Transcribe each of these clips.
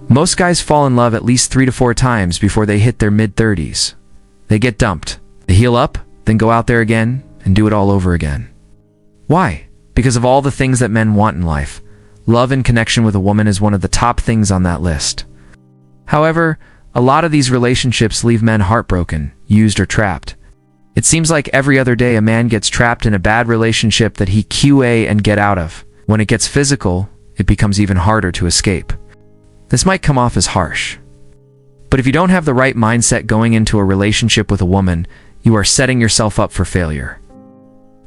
Most guys fall in love at least 3 to 4 times before they hit their mid-30s. They get dumped. They heal up, then go out there again and do it all over again. Why? Because of all the things that men want in life. Love and connection with a woman is one of the top things on that list. However, a lot of these relationships leave men heartbroken, used, or trapped. It seems like every other day a man gets trapped in a bad relationship that he QA and get out of. When it gets physical, it becomes even harder to escape. This might come off as harsh. But if you don't have the right mindset going into a relationship with a woman, you are setting yourself up for failure.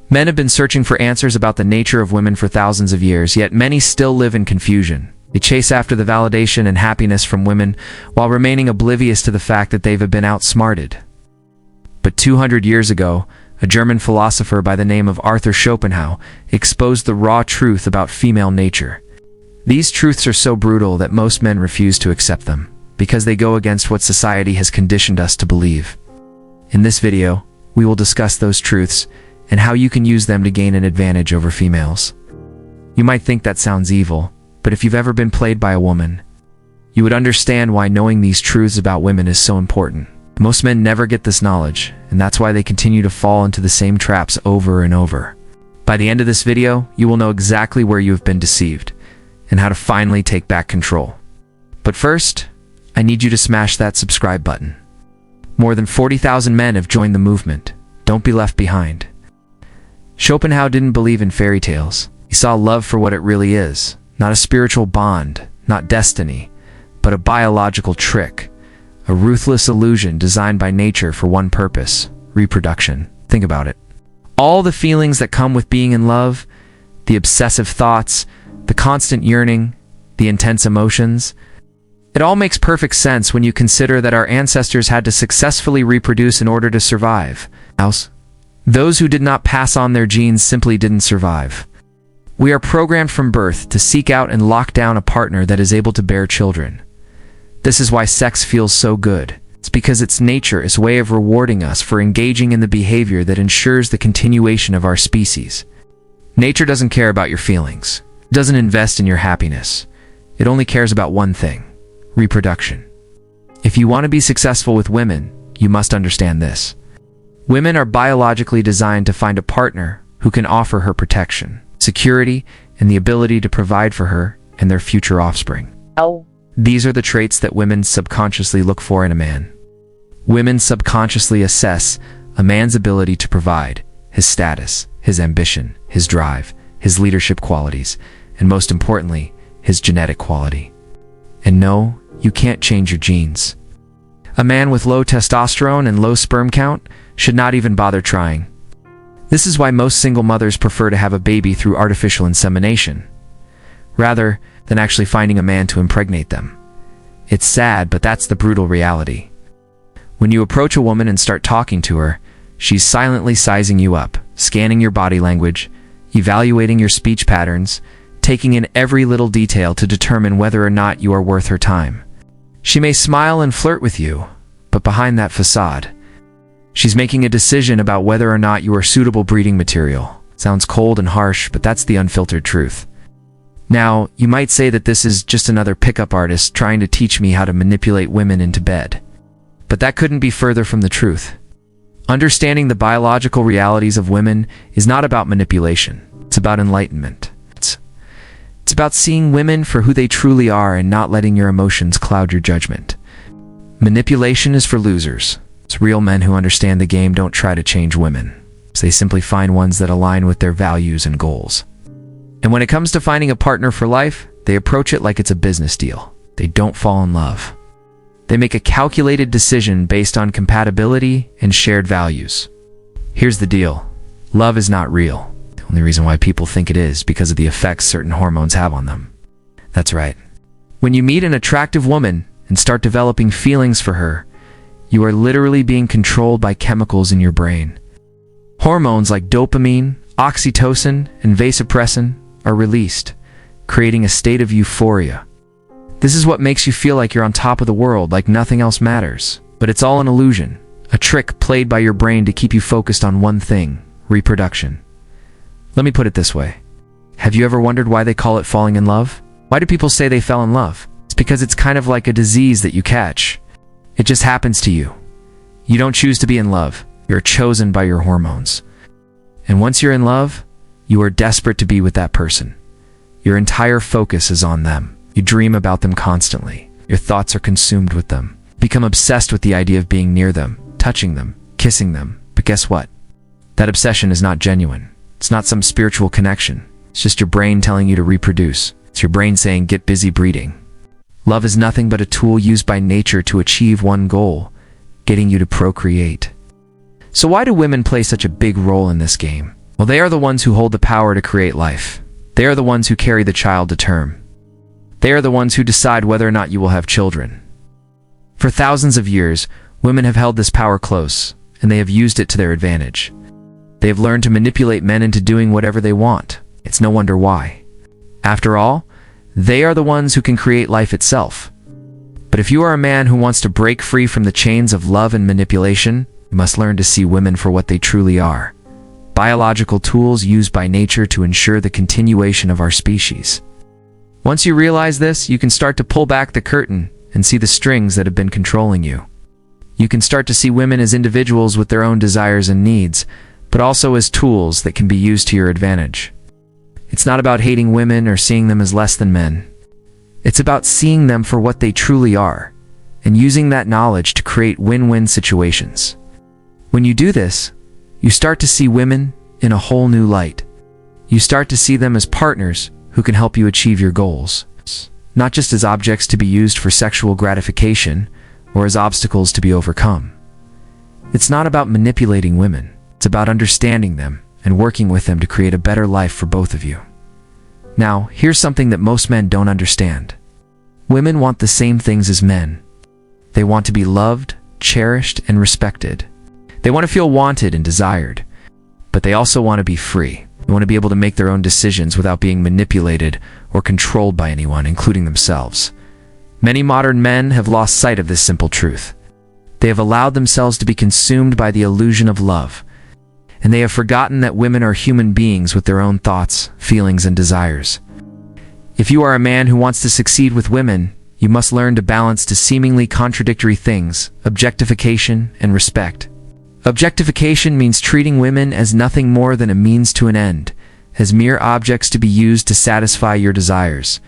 Men have been searching for answers about the nature of women for thousands of years, yet many still live in confusion. They chase after the validation and happiness from women while remaining oblivious to the fact that they've been outsmarted. But 200 years ago, a German philosopher by the name of Arthur Schopenhauer exposed the raw truth about female nature. These truths are so brutal that most men refuse to accept them, because they go against what society has conditioned us to believe. In this video, we will discuss those truths and how you can use them to gain an advantage over females. You might think that sounds evil, but if you've ever been played by a woman, you would understand why knowing these truths about women is so important. Most men never get this knowledge, and that's why they continue to fall into the same traps over and over. By the end of this video, you will know exactly where you have been deceived, and how to finally take back control. But first, I need you to smash that subscribe button. More than 40,000 men have joined the movement. Don't be left behind. Schopenhauer didn't believe in fairy tales. He saw love for what it really is, not a spiritual bond, not destiny, but a biological trick. A ruthless illusion designed by nature for one purpose: reproduction. Think about it. All the feelings that come with being in love, the obsessive thoughts, the constant yearning, the intense emotions, it all makes perfect sense when you consider that our ancestors had to successfully reproduce in order to survive. Those who did not pass on their genes simply didn't survive. We are programmed from birth to seek out and lock down a partner that is able to bear children. This is why sex feels so good. It's because its nature is a way of rewarding us for engaging in the behavior that ensures the continuation of our species. Nature doesn't care about your feelings. It doesn't invest in your happiness. It only cares about one thing: reproduction. If you want to be successful with women, you must understand this. Women are biologically designed to find a partner who can offer her protection, security, and the ability to provide for her and their future offspring. These are the traits that women subconsciously look for in a man. Women subconsciously assess a man's ability to provide, his status, his ambition, his drive, his leadership qualities, and most importantly, his genetic quality. And no, you can't change your genes. A man with low testosterone and low sperm count should not even bother trying. This is why most single mothers prefer to have a baby through artificial insemination, rather than actually finding a man to impregnate them. It's sad, but that's the brutal reality. When you approach a woman and start talking to her, she's silently sizing you up, scanning your body language, evaluating your speech patterns, taking in every little detail to determine whether or not you are worth her time. She may smile and flirt with you, but behind that facade, she's making a decision about whether or not you are suitable breeding material. Sounds cold and harsh, but that's the unfiltered truth. Now, you might say that this is just another pickup artist trying to teach me how to manipulate women into bed. But that couldn't be further from the truth. Understanding the biological realities of women is not about manipulation. It's about enlightenment. It's about seeing women for who they truly are and not letting your emotions cloud your judgment. Manipulation is for losers. It's real men who understand the game don't try to change women. They simply find ones that align with their values and goals. And when it comes to finding a partner for life, they approach it like it's a business deal. They don't fall in love. They make a calculated decision based on compatibility and shared values. Here's the deal. Love is not real. The only reason why people think it is because of the effects certain hormones have on them. That's right. When you meet an attractive woman and start developing feelings for her, you are literally being controlled by chemicals in your brain. Hormones like dopamine, oxytocin, and vasopressin are released, creating a state of euphoria. This is what makes you feel like you're on top of the world, like nothing else matters. But it's all an illusion, a trick played by your brain to keep you focused on one thing: reproduction. Let me put it this way. Have you ever wondered why they call it falling in love? Why do people say they fell in love? It's because it's kind of like a disease that you catch. It just happens to you. You don't choose to be in love. You're chosen by your hormones. And once you're in love, you are desperate to be with that person. Your entire focus is on them. You dream about them constantly. Your thoughts are consumed with them. Become obsessed with the idea of being near them, touching them, kissing them. But guess what? That obsession is not genuine. It's not some spiritual connection. It's just your brain telling you to reproduce. It's your brain saying, get busy breeding. Love is nothing but a tool used by nature to achieve one goal, getting you to procreate. So why do women play such a big role in this game? Well, they are the ones who hold the power to create life. They are the ones who carry the child to term. They are the ones who decide whether or not you will have children. For thousands of years, women have held this power close, and they have used it to their advantage. They have learned to manipulate men into doing whatever they want. It's no wonder why. After all, they are the ones who can create life itself. But if you are a man who wants to break free from the chains of love and manipulation, you must learn to see women for what they truly are. Biological tools used by nature to ensure the continuation of our species. Once you realize this, you can start to pull back the curtain and see the strings that have been controlling you. You can start to see women as individuals with their own desires and needs, but also as tools that can be used to your advantage. It's not about hating women or seeing them as less than men. It's about seeing them for what they truly are, and using that knowledge to create win-win situations. When you do this, you start to see women in a whole new light. You start to see them as partners who can help you achieve your goals, not just as objects to be used for sexual gratification or as obstacles to be overcome. It's not about manipulating women. It's about understanding them and working with them to create a better life for both of you. Now, here's something that most men don't understand. Women want the same things as men. They want to be loved, cherished, and respected. They want to feel wanted and desired. But they also want to be free. They want to be able to make their own decisions without being manipulated or controlled by anyone, including themselves. Many modern men have lost sight of this simple truth. They have allowed themselves to be consumed by the illusion of love, and they have forgotten that women are human beings with their own thoughts, feelings, and desires. If you are a man who wants to succeed with women, you must learn to balance two seemingly contradictory things: objectification and respect. Objectification means treating women as nothing more than a means to an end, as mere objects to be used to satisfy your desires.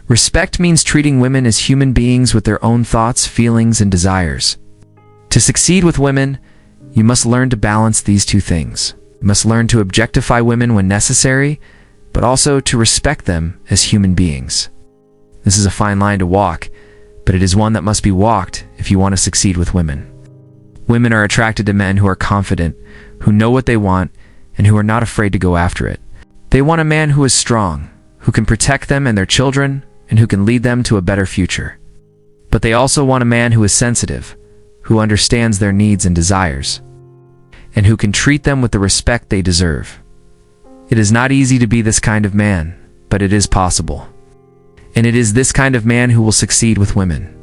Respect means treating women as human beings with their own thoughts, feelings, and desires. To succeed with women, you must learn to balance these two things. You must learn to objectify women when necessary, but also to respect them as human beings. This is a fine line to walk, but it is one that must be walked if you want to succeed with women. Women are attracted to men who are confident, who know what they want, and who are not afraid to go after it. They want a man who is strong, who can protect them and their children, and who can lead them to a better future. But they also want a man who is sensitive, who understands their needs and desires, and who can treat them with the respect they deserve. It is not easy to be this kind of man, but it is possible. And it is this kind of man who will succeed with women.